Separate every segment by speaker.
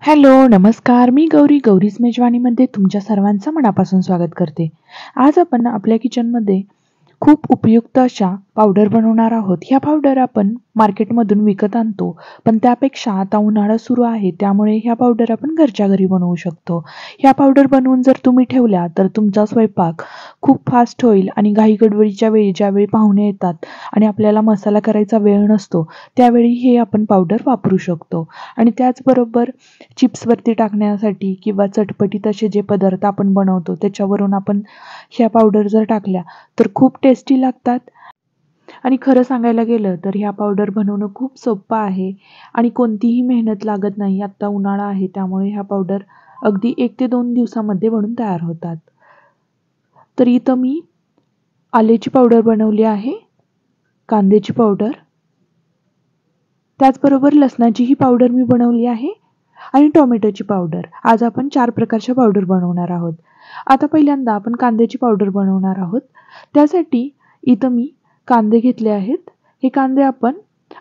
Speaker 1: Hello, नमस्कार. मी गौरीज मेजवानीमध्ये तुमच्या सर्वांचं मनापासून स्वागत करते. आज आपण आपल्या किचनमध्ये खूप उपयुक्त अशा पावडर बनवणार आहोत. ह्या पावडर आपण मार्केटमधून विकत आणतो, पण त्यापेक्षा आता उन्हाळा सुरू आहे, त्यामुळे ह्या पावडर आपण घरच्या घरी बनवू शकतो. ह्या पावडर बनवून जर तुम्ही ठेवल्या तर तुमचा स्वयंपाक खूप फास्ट होईल आणि घाईगडबडीच्या वेळी ज्यावेळी पाहुणे येतात आणि आपल्याला मसाला करायचा वेळ नसतो, त्यावेळी हे आपण पावडर वापरू शकतो. आणि त्याचबरोबर चिप्सवरती टाकण्यासाठी किंवा चटपटीत असे जे पदार्थ आपण बनवतो त्याच्यावरून आपण ह्या पावडर जर टाकल्या तर खूप टेस्टी लागतात. आणि खरं सांगायला गेलं तर ह्या पावडर बनवणं खूप सोपं आहे आणि कोणतीही मेहनत लागत नाही. आत्ता उन्हाळा आहे त्यामुळे ह्या पावडर अगदी 1 ते 2 दिवसामध्ये बनून तयार होतात. तर इथं मी आल्याची पावडर बनवली आहे, कांद्याची पावडर, त्याचबरोबर लसणाचीही पावडर मी बनवली आहे आणि टोमॅटोची पावडर. आज आपण 4 प्रकारच्या पावडर बनवणार आहोत. आता पहिल्यांदा आपण कांद्याची पावडर बनवणार आहोत. त्यासाठी इथं मी कांदे घेतले आहेत. हे कांदे आपण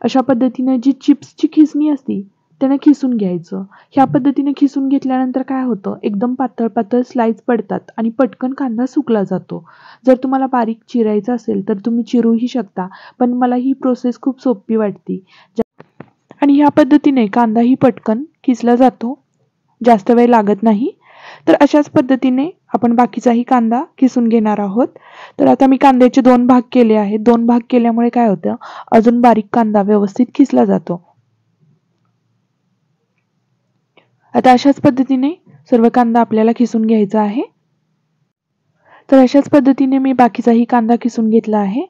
Speaker 1: अशा पद्धतीने जी चिप्सची खिसणी असती त्याने खिसून घ्यायचं. ह्या पद्धतीने खिसून घेतल्यानंतर काय होतं, एकदम पातळ पातळ स्लाइस पडतात आणि पटकन कांदा सुकला जातो. जर तुम्हाला बारीक चिरायचा असेल तर तुम्ही चिरूही शकता, पण मला ही प्रोसेस खूप सोपी वाटते. आणि ह्या पद्धतीने कांदाही पटकन किसला जातो, जास्त वेळ लागत नाही. तर अशाच पद्धतीने आपण बाकीचाही कांदा किसून घेणार आहोत. तर आता मी कांद्याचे 2 भाग केले आहेत. 2 भाग केल्यामुळे काय होतं, अजून बारीक कांदा व्यवस्थित किसला जातो. आता अशाच पद्धतीने सर्व कांदा आपल्याला किसून घ्यायचा आहे. तर अशाच पद्धतीने मी बाकीचाही कांदा किसून घेतला आहे.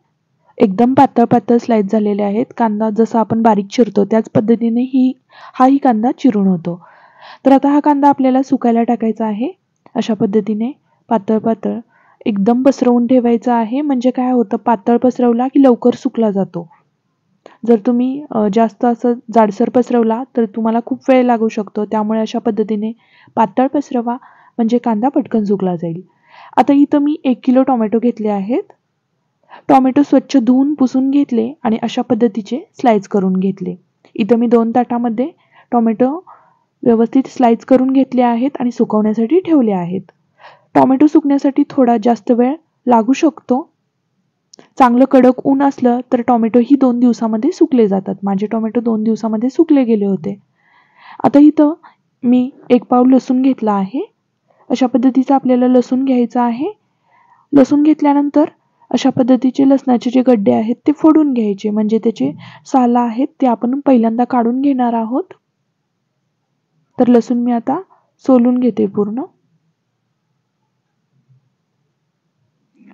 Speaker 1: एकदम पातळ पातळ स्लाइस झालेले आहेत. कांदा जसा आपण बारीक चिरतो त्याच पद्धतीने हाही कांदा चिरून होतो. तर आता हा कांदा आपल्याला सुकायला टाकायचा आहे. अशा पद्धतीने पातळ पातळ एकदम पसरवून ठेवायचा आहे. म्हणजे काय होतं, पातळ पसरवला की लवकर सुकला जातो. जर तुम्ही जास्त असं जाडसर पसरवला तर तुम्हाला खूप वेळ लागू शकतो. त्यामुळे अशा पद्धतीने पातळ पसरवा, म्हणजे कांदा पटकन सुकला जाईल. आता इथं मी 1 किलो टोमॅटो घेतले आहेत. टोमॅटो स्वच्छ धुवून पुसून घेतले आणि अशा पद्धतीचे स्लाइस करून घेतले. इथं मी 2 ताटामध्ये टोमॅटो व्यवस्थित स्लाइस करून घेतले आहेत आणि सुकवण्यासाठी ठेवले आहेत. टोमॅटो सुकण्यासाठी थोडा जास्त वेळ लागू शकतो. चांगलं कडक ऊन असलं तर टोमॅटोही 2 दिवसामध्ये सुकले जातात. माझे टोमॅटो 2 दिवसामध्ये सुकले गेले होते. आता इथं मी 1 पाव लसूण घेतला आहे. अशा पद्धतीचा आपल्याला लसूण घ्यायचा आहे. लसूण घेतल्यानंतर अशा पद्धतीचे लसणाचे जे गड्डे आहेत ते फोडून घ्यायचे, म्हणजे त्याचे सालं आहेत ते आपण पहिल्यांदा काढून घेणार आहोत. तर लसूण मी आता सोलून घेते पूर्ण.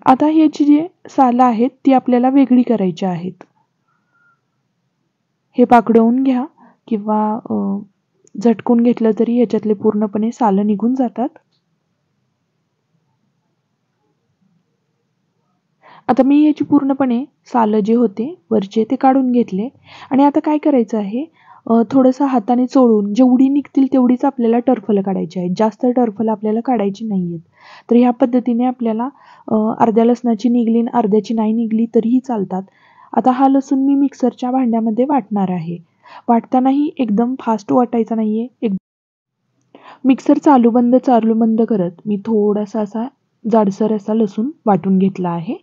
Speaker 1: आता ह्याची जी सालं आहेत ती आपल्याला वेगळी करायची आहेत. हे पाकडवून घ्या किंवा झटकून घेतलं तरी ह्याच्यातले पूर्णपणे सालं निघून जातात. आता मी याची पूर्णपणे सालं जे होते वरचे ते काढून घेतले आणि आता काय करायचं आहे, थोडंसं हाताने चोळून जेवढी निघतील तेवढीच आपल्याला टरफलं काढायची आहेत. जास्त टरफलं आपल्याला काढायची नाही आहेत. तर ह्या पद्धतीने आपल्याला अर्ध्या लसणाची निघली आणि अर्ध्याची नाही निघली तरीही चालतात. आता हा लसूण मी मिक्सरच्या भांड्यामध्ये वाटणार आहे. वाटतानाही एकदम फास्ट वाटायचा नाही आहे. मिक्सर चालू बंद करत मी थोडासा असा जाडसर असा लसूण वाटून घेतला आहे.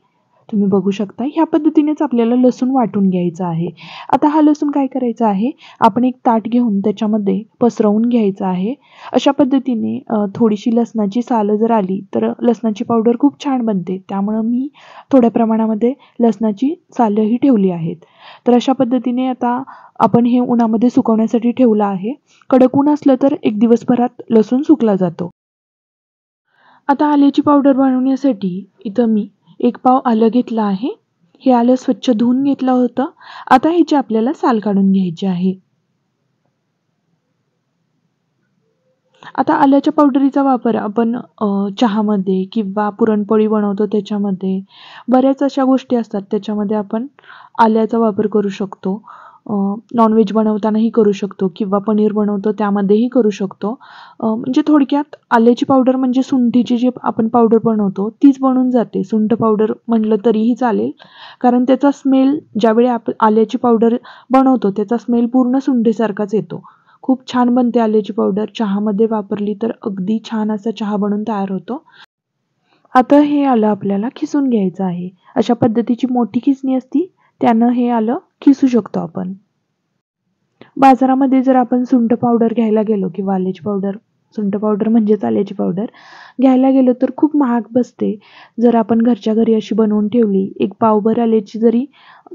Speaker 1: तुम्ही बघू शकता ह्या पद्धतीनेच आपल्याला लसूण वाटून घ्यायचा आहे. आता हा लसूण काय करायचा आहे, आपण एक ताट घेऊन त्याच्यामध्ये पसरवून घ्यायचा आहे. अशा पद्धतीने थोडीशी लसणाची सालं जर आली तर लसणाची पावडर खूप छान बनते. त्यामुळं मी थोड्या प्रमाणामध्ये लसणाची सालंही ठेवली आहेत. तर अशा पद्धतीने आता आपण हे उन्हामध्ये सुकवण्यासाठी ठेवलं आहे. कडक ऊन असलं तर 1 दिवसभरात लसूण सुकला जातो. आता आल्याची पावडर बनवण्यासाठी इथं मी 1 पाव आलं घेतलं आहे. हे आलं स्वच्छ धुवून घेतलं होतं. आता ह्याची आपल्याला साल काढून घ्यायची आहे. आता आल्याच्या पावडरीचा वापर आपण चहामध्ये किंवा पुरणपोळी बनवतो त्याच्यामध्ये, बऱ्याच अशा गोष्टी असतात त्याच्यामध्ये आपण आल्याचा वापर करू शकतो. नॉनव्हेज बनवतानाही करू शकतो किंवा पनीर बनवतो त्यामध्येही करू शकतो. म्हणजे थोडक्यात आल्याची पावडर म्हणजे सुंठीची जी आपण पावडर बनवतो तीच बनून जाते. सुंठ पावडर म्हटलं तरीही चालेल, कारण त्याचा स्मेल ज्यावेळी आपण आल्याची पावडर बनवतो त्याचा स्मेल पूर्ण सुंठीसारखाच येतो. खूप छान बनते आल्याची पावडर. चहामध्ये वापरली तर अगदी छान असा चहा बनून तयार होतो. आता हे आलं आपल्याला खिसून घ्यायचं आहे. अशा पद्धतीची मोठी खिसणी असती त्यानं हे आलं खिसू शकतो आपण. बाजारामध्ये जर आपण सुंठ पावडर घ्यायला गेलो किंवा आल्याची पावडर, सुंठ पावडर म्हणजेच आल्याची पावडर घ्यायला गेलो तर खूप महाग बसते. जर आपण घरच्या घरी अशी बनवून ठेवली, एक पावभर आल्याची जरी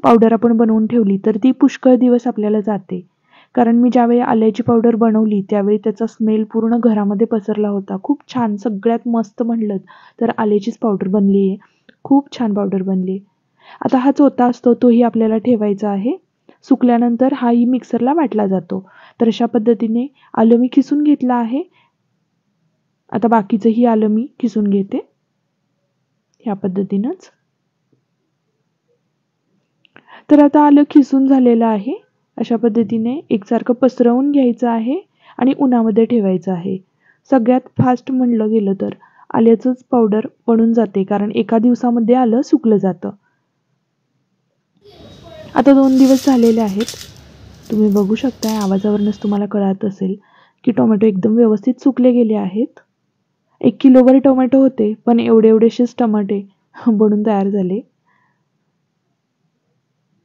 Speaker 1: पावडर आपण बनवून ठेवली तर ती पुष्कळ दिवस आपल्याला जाते. कारण मी ज्यावेळी आल्याची पावडर बनवली त्यावेळी त्याचा स्मेल पूर्ण घरामध्ये पसरला होता. खूप छान, सगळ्यात मस्त म्हणलं तर आल्याचीच पावडर बनली आहे. खूप छान पावडर बनली. आता हा चोथा असतो तोही आपल्याला ठेवायचा आहे. सुकल्यानंतर हाही मिक्सरला वाटला जातो. तर अशा पद्धतीने आलं मी खिसून घेतलं आहे. आता बाकीचंही आलं मी खिसून घेते ह्या पद्धतीनंच. तर आता आलं खिसून झालेलं आहे. अशा पद्धतीने एकसारखं पसरवून घ्यायचं आहे आणि उन्हामध्ये ठेवायचं आहे. सगळ्यात फास्ट म्हणलं गेलं तर आल्याचंच पावडर बनून जाते, कारण एका दिवसामध्ये आलं सुकलं जातं. आता 2 दिवस झालेले आहेत. तुम्ही बघू शकताय, आवाजावरूनच तुम्हाला कळत असेल की टोमॅटो एकदम व्यवस्थित सुकले गेले आहेत. 1 किलोवर टोमॅटो होते, पण एवढेसेच टमाटे बनून तयार झाले.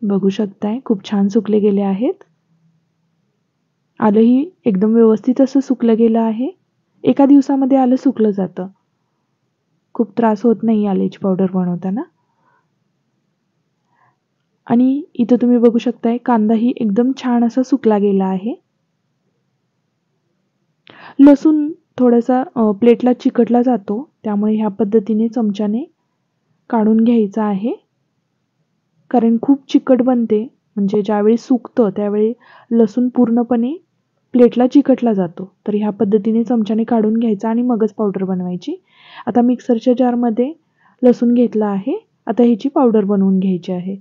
Speaker 1: बघू शकताय खूप छान सुकले गेले आहेत. आलंही एकदम व्यवस्थित असं सुकलं गेलं आहे. एका दिवसामध्ये आलं सुकलं जातं. खूप त्रास होत नाही आल्याची पावडर बनवताना. आणि इथं तुम्ही बघू शकताय कांदाही एकदम छान असा सुकला गेला आहे. लसूण थोडासा प्लेटला चिकटला जातो, त्यामुळे ह्या पद्धतीने चमच्याने काढून घ्यायचा आहे. कारण खूप चिकट बनते, म्हणजे ज्यावेळी सुकतं त्यावेळी लसूण पूर्णपणे प्लेटला चिकटला जातो. तर ह्या पद्धतीने चमच्याने काढून घ्यायचा आणि मगच पावडर बनवायची. आता मिक्सरच्या जारमध्ये लसूण घेतला आहे. आता ह्याची पावडर बनवून घ्यायची आहे.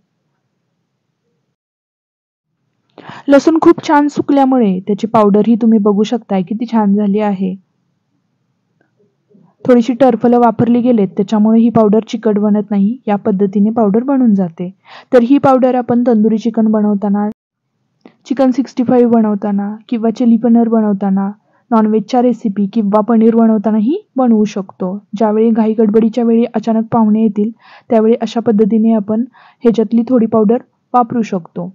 Speaker 1: लसूण खूप छान सुकल्यामुळे त्याची पावडरही तुम्ही बघू शकताय किती छान झाली आहे. थोडीशी टरफलं वापरली गेलेत त्याच्यामुळे ही पावडर चिकट बनत नाही. या पद्धतीने पावडर बनून जाते. तर ही पावडर आपण तंदुरी चिकन बनवताना, चिकन 65 बनवताना किंवा चिली पनीर बनवताना, नॉनव्हेजच्या रेसिपी किंवा पनीर बनवतानाही बनवू शकतो. ज्यावेळी घाई गडबडीच्या वेळी अचानक पाहुणे येतील त्यावेळी अशा पद्धतीने आपण ह्याच्यातली थोडी पावडर वापरू शकतो.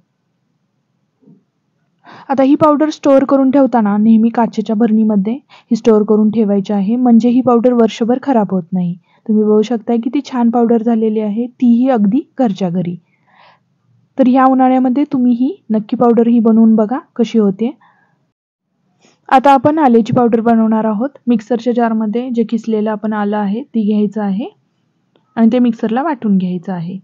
Speaker 1: आता ही पावडर स्टोअर करून ठेवताना नेहमी काचेच्या भरणीमध्ये ही स्टोअर करून ठेवायची आहे, म्हणजे ही पावडर वर्षभर खराब होत नाही. तुम्ही बघू शकताय किती छान पावडर झालेली आहे, तीही अगदी घरच्या घरी. तर ह्या उन्हाळ्यामध्ये तुम्ही ही नक्की पावडर ही बनवून बघा कशी होते. आता आपण आल्याची पावडर बनवणार आहोत. मिक्सरच्या जारमध्ये जे किसलेलं आपण आलं आहे ती घ्यायचं आहे आणि ते मिक्सरला वाटून घ्यायचं आहे.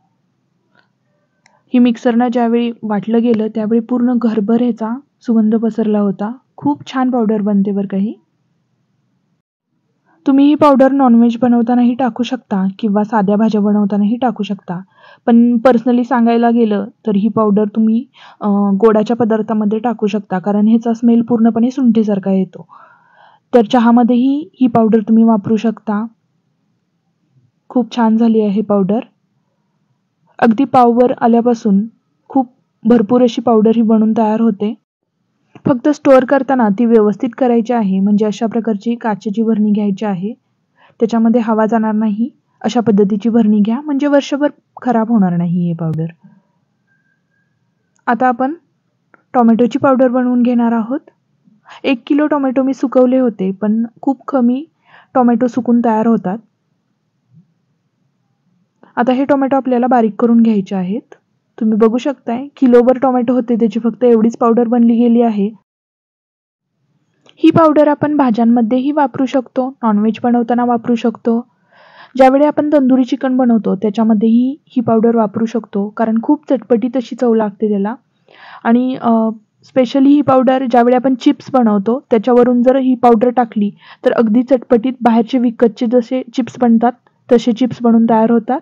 Speaker 1: ही मिक्सरनं ज्यावेळी वाटलं गेलं त्यावेळी पूर्ण घरभर ह्याचा सुगंध पसरला होता. खूप छान पावडर बनते बरं का ही. तुम्ही ही पावडर नॉनव्हेज बनवतानाही टाकू शकता किंवा साध्या भाज्या बनवतानाही टाकू शकता. पण पर्सनली सांगायला गेलं तर ही पावडर तुम्ही गोडाच्या पदार्थामध्ये टाकू शकता, कारण ह्याचा स्मेल पूर्णपणे सुंठीसारखा येतो. तर चहामध्येही ही पावडर तुम्ही वापरू शकता. खूप छान झाली आहे पावडर. अगदी पावभर आल्यापासून खूप भरपूर अशी पावडर ही बनून तयार होते. फक्त स्टोअर करताना ती व्यवस्थित करायची आहे, म्हणजे अशा प्रकारची काचेची भरणी घ्यायची आहे. त्याच्यामध्ये हवा जाणार नाही अशा पद्धतीची भरणी घ्या, म्हणजे वर्षभर खराब होणार नाही हे पावडर. आता आपण टोमॅटोची पावडर बनवून घेणार आहोत. 1 किलो टोमॅटो मी सुकवले होते, पण खूप कमी टोमॅटो सुकून तयार होतात. आता हे टोमॅटो आपल्याला बारीक करून घ्यायचे आहेत. तुम्ही बघू शकताय किलोभर टोमॅटो होते त्याची फक्त एवढीच पावडर बनली गेली आहे. ही पावडर आपण भाज्यांमध्येही वापरू शकतो, नॉनव्हेज बनवताना वापरू शकतो. ज्यावेळी आपण तंदुरी चिकन बनवतो त्याच्यामध्येही ही पावडर वापरू शकतो, कारण खूप चटपटीत अशी चव लागते त्याला. आणि स्पेशली ही पावडर ज्यावेळी आपण चिप्स बनवतो त्याच्यावरून जर ही पावडर टाकली तर अगदी चटपटीत बाहेरचे विकतचे जसे चिप्स बनतात तसे चिप्स बनून तयार होतात.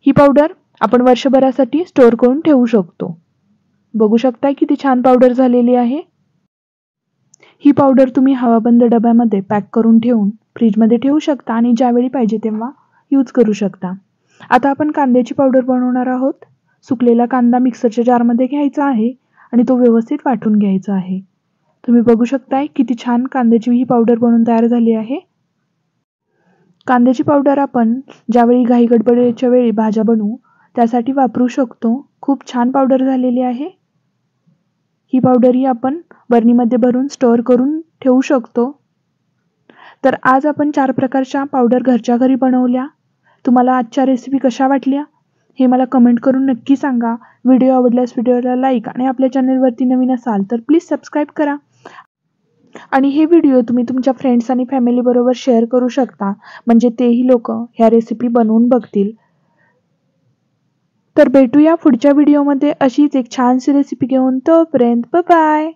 Speaker 1: ही पावडर आपण वर्षभरासाठी स्टोअर करून ठेवू शकतो. बघू शकताय किती छान पावडर झालेली आहे. ही पावडर तुम्ही हवाबंद डब्यामध्ये पॅक करून ठेवून फ्रीजमध्ये ठेवू शकता आणि ज्यावेळी पाहिजे तेव्हा यूज करू शकता. आता आपण कांद्याची पावडर बनवणार आहोत. सुकलेला कांदा मिक्सरच्या जारमध्ये घ्यायचा आहे आणि तो व्यवस्थित वाटून घ्यायचा आहे. तुम्ही बघू शकताय किती छान कांद्याची ही पावडर बनवून तयार झाली आहे. कांद्याची पावडर आपण ज्यावेळी घाई गडबडीच्या वेळी भाज्या बनवू त्यासाठी वापरू शकतो. खूप छान पावडर झालेली आहे. ही पावडर ही आपण बरणीमध्ये भरून स्टोअर करून ठेवू शकतो. तर आज आपण 4 प्रकारच्या पावडर घरच्या घरी बनवल्या. तुम्हाला आजच्या रेसिपी कशा वाटल्या हे मला कमेंट करून नक्की सांगा. व्हिडिओ आवडल्यास व्हिडिओला लाईक आणि आपल्या चॅनलवरती नवीन असाल तर प्लीज सबस्क्राईब करा. आणि हे व्हिडिओ तुम्ही तुमच्या फ्रेंड्स आणि फॅमिली बरोबर शेअर करू शकता, म्हणजे तेही लोक ह्या रेसिपी बनवून बघतील. तर भेटूया पुढच्या व्हिडिओमध्ये अशीच एक छानशी रेसिपी घेऊन. तोपर्यंत बाय बाय.